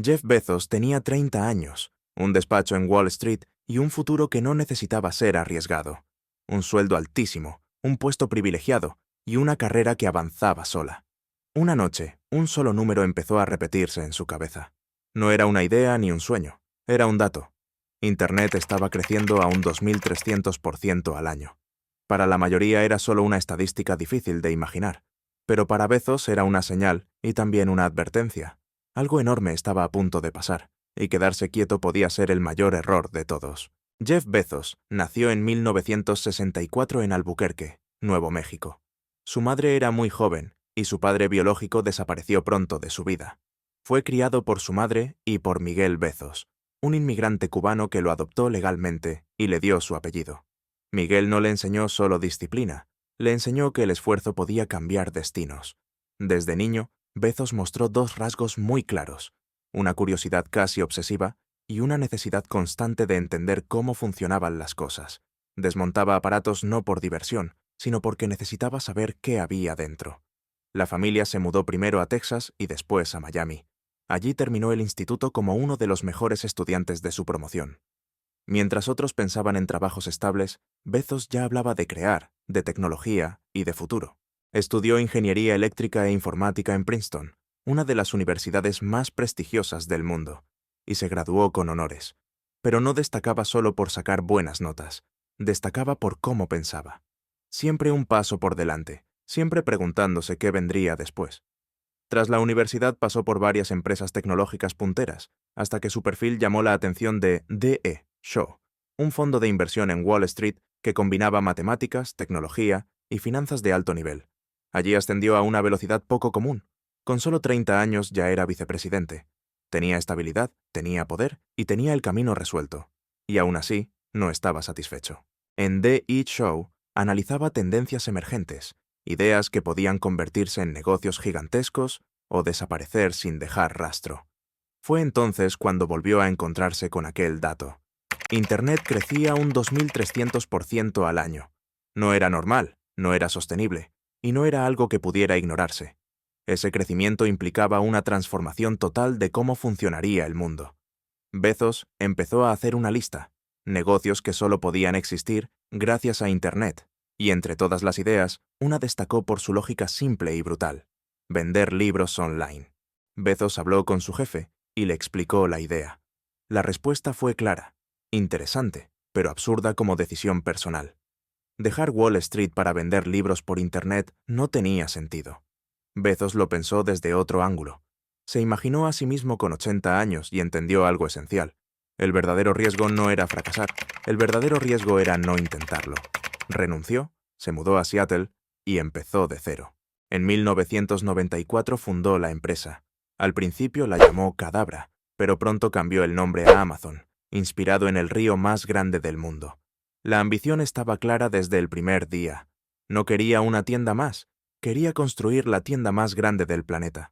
Jeff Bezos tenía 30 años, un despacho en Wall Street y un futuro que no necesitaba ser arriesgado. Un sueldo altísimo, un puesto privilegiado y una carrera que avanzaba sola. Una noche, un solo número empezó a repetirse en su cabeza. No era una idea ni un sueño, era un dato. Internet estaba creciendo a un 2300% al año. Para la mayoría era solo una estadística difícil de imaginar, pero para Bezos era una señal y también una advertencia. Algo enorme estaba a punto de pasar, y quedarse quieto podía ser el mayor error de todos. Jeff Bezos nació en 1964 en Albuquerque, Nuevo México. Su madre era muy joven, y su padre biológico desapareció pronto de su vida. Fue criado por su madre y por Miguel Bezos, un inmigrante cubano que lo adoptó legalmente y le dio su apellido. Miguel no le enseñó solo disciplina, le enseñó que el esfuerzo podía cambiar destinos. Desde niño, Bezos mostró dos rasgos muy claros: una curiosidad casi obsesiva y una necesidad constante de entender cómo funcionaban las cosas. Desmontaba aparatos no por diversión, sino porque necesitaba saber qué había dentro. La familia se mudó primero a Texas y después a Miami. Allí terminó el instituto como uno de los mejores estudiantes de su promoción. Mientras otros pensaban en trabajos estables, Bezos ya hablaba de crear, de tecnología y de futuro. Estudió ingeniería eléctrica e informática en Princeton, una de las universidades más prestigiosas del mundo, y se graduó con honores. Pero no destacaba solo por sacar buenas notas, destacaba por cómo pensaba. Siempre un paso por delante, siempre preguntándose qué vendría después. Tras la universidad pasó por varias empresas tecnológicas punteras, hasta que su perfil llamó la atención de D.E. Shaw, un fondo de inversión en Wall Street que combinaba matemáticas, tecnología y finanzas de alto nivel. Allí ascendió a una velocidad poco común. Con solo 30 años ya era vicepresidente. Tenía estabilidad, tenía poder y tenía el camino resuelto. Y aún así, no estaba satisfecho. En D.E. Shaw analizaba tendencias emergentes, ideas que podían convertirse en negocios gigantescos o desaparecer sin dejar rastro. Fue entonces cuando volvió a encontrarse con aquel dato. Internet crecía un 2300% al año. No era normal, no era sostenible, y no era algo que pudiera ignorarse. Ese crecimiento implicaba una transformación total de cómo funcionaría el mundo. Bezos empezó a hacer una lista, negocios que solo podían existir gracias a Internet, y entre todas las ideas, una destacó por su lógica simple y brutal: vender libros online. Bezos habló con su jefe y le explicó la idea. La respuesta fue clara, interesante, pero absurda como decisión personal. Dejar Wall Street para vender libros por Internet no tenía sentido. Bezos lo pensó desde otro ángulo. Se imaginó a sí mismo con 80 años y entendió algo esencial. El verdadero riesgo no era fracasar, el verdadero riesgo era no intentarlo. Renunció, se mudó a Seattle y empezó de cero. En 1994 fundó la empresa. Al principio la llamó Cadabra, pero pronto cambió el nombre a Amazon, inspirado en el río más grande del mundo. La ambición estaba clara desde el primer día. No quería una tienda más, quería construir la tienda más grande del planeta.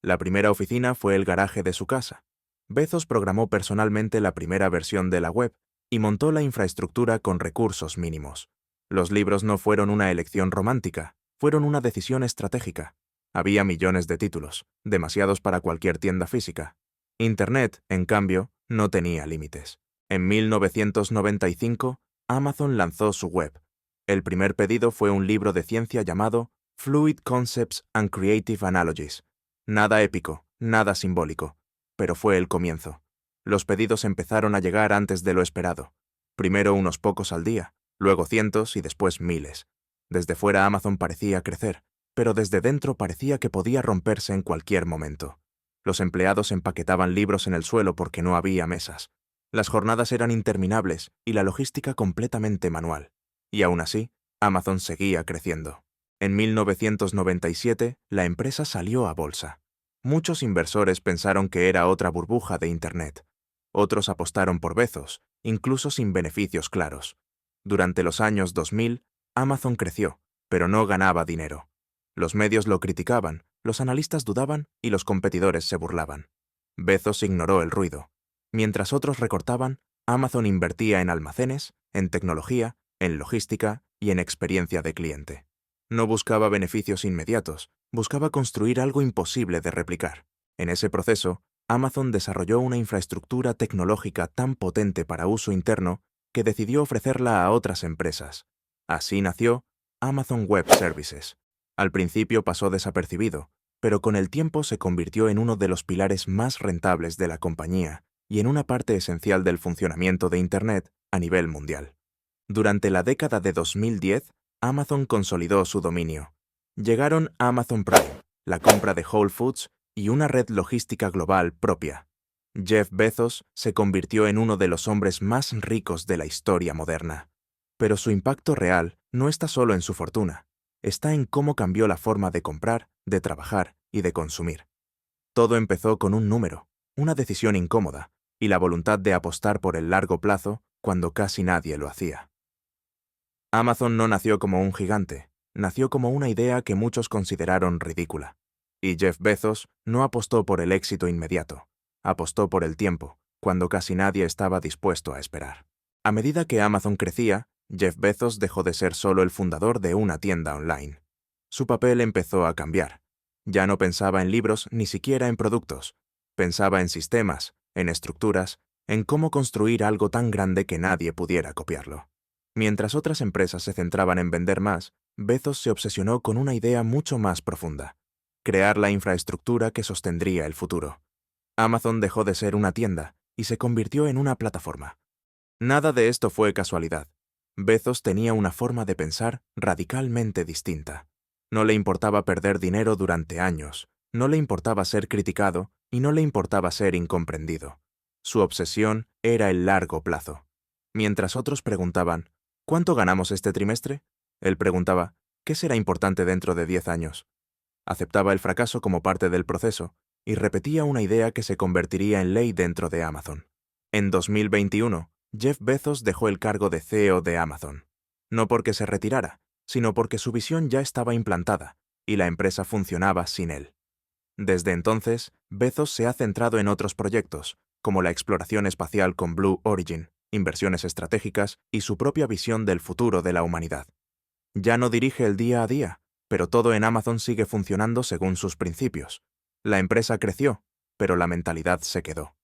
La primera oficina fue el garaje de su casa. Bezos programó personalmente la primera versión de la web y montó la infraestructura con recursos mínimos. Los libros no fueron una elección romántica, fueron una decisión estratégica. Había millones de títulos, demasiados para cualquier tienda física. Internet, en cambio, no tenía límites. En 1995, Amazon lanzó su web. El primer pedido fue un libro de ciencia llamado Fluid Concepts and Creative Analogies. Nada épico, nada simbólico, pero fue el comienzo. Los pedidos empezaron a llegar antes de lo esperado. Primero unos pocos al día, luego cientos y después miles. Desde fuera Amazon parecía crecer, pero desde dentro parecía que podía romperse en cualquier momento. Los empleados empaquetaban libros en el suelo porque no había mesas. Las jornadas eran interminables y la logística completamente manual. Y aún así, Amazon seguía creciendo. En 1997, la empresa salió a bolsa. Muchos inversores pensaron que era otra burbuja de Internet. Otros apostaron por Bezos, incluso sin beneficios claros. Durante los años 2000, Amazon creció, pero no ganaba dinero. Los medios lo criticaban, los analistas dudaban y los competidores se burlaban. Bezos ignoró el ruido. Mientras otros recortaban, Amazon invertía en almacenes, en tecnología, en logística y en experiencia de cliente. No buscaba beneficios inmediatos, buscaba construir algo imposible de replicar. En ese proceso, Amazon desarrolló una infraestructura tecnológica tan potente para uso interno que decidió ofrecerla a otras empresas. Así nació Amazon Web Services. Al principio pasó desapercibido, pero con el tiempo se convirtió en uno de los pilares más rentables de la compañía y en una parte esencial del funcionamiento de Internet a nivel mundial. Durante la década de 2010, Amazon consolidó su dominio. Llegaron Amazon Prime, la compra de Whole Foods y una red logística global propia. Jeff Bezos se convirtió en uno de los hombres más ricos de la historia moderna. Pero su impacto real no está solo en su fortuna, está en cómo cambió la forma de comprar, de trabajar y de consumir. Todo empezó con un número, una decisión incómoda, y la voluntad de apostar por el largo plazo cuando casi nadie lo hacía. Amazon no nació como un gigante, nació como una idea que muchos consideraron ridícula. Y Jeff Bezos no apostó por el éxito inmediato, apostó por el tiempo, cuando casi nadie estaba dispuesto a esperar. A medida que Amazon crecía, Jeff Bezos dejó de ser solo el fundador de una tienda online. Su papel empezó a cambiar. Ya no pensaba en libros ni siquiera en productos. Pensaba en sistemas, en estructuras, en cómo construir algo tan grande que nadie pudiera copiarlo. Mientras otras empresas se centraban en vender más, Bezos se obsesionó con una idea mucho más profunda: crear la infraestructura que sostendría el futuro. Amazon dejó de ser una tienda y se convirtió en una plataforma. Nada de esto fue casualidad. Bezos tenía una forma de pensar radicalmente distinta. No le importaba perder dinero durante años, no le importaba ser criticado y no le importaba ser incomprendido. Su obsesión era el largo plazo. Mientras otros preguntaban, ¿cuánto ganamos este trimestre?, él preguntaba, ¿qué será importante dentro de 10 años? Aceptaba el fracaso como parte del proceso y repetía una idea que se convertiría en ley dentro de Amazon. En 2021, Jeff Bezos dejó el cargo de CEO de Amazon. No porque se retirara, sino porque su visión ya estaba implantada y la empresa funcionaba sin él. Desde entonces, Bezos se ha centrado en otros proyectos, como la exploración espacial con Blue Origin, inversiones estratégicas y su propia visión del futuro de la humanidad. Ya no dirige el día a día, pero todo en Amazon sigue funcionando según sus principios. La empresa creció, pero la mentalidad se quedó.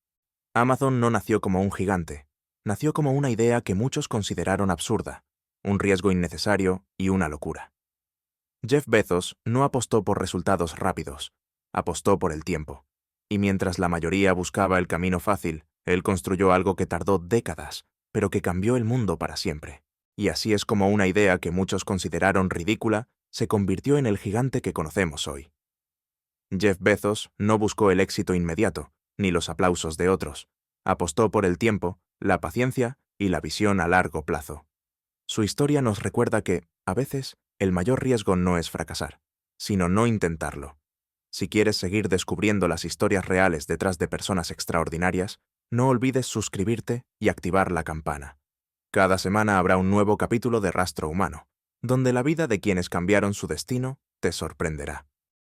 Amazon no nació como un gigante, nació como una idea que muchos consideraron absurda, un riesgo innecesario y una locura. Jeff Bezos no apostó por resultados rápidos, apostó por el tiempo. Y mientras la mayoría buscaba el camino fácil, él construyó algo que tardó décadas, pero que cambió el mundo para siempre. Y así es como una idea que muchos consideraron ridícula se convirtió en el gigante que conocemos hoy. Jeff Bezos no buscó el éxito inmediato, ni los aplausos de otros. Apostó por el tiempo, la paciencia y la visión a largo plazo. Su historia nos recuerda que, a veces, el mayor riesgo no es fracasar, sino no intentarlo. Si quieres seguir descubriendo las historias reales detrás de personas extraordinarias, no olvides suscribirte y activar la campana. Cada semana habrá un nuevo capítulo de Rastro Humano, donde la vida de quienes cambiaron su destino te sorprenderá.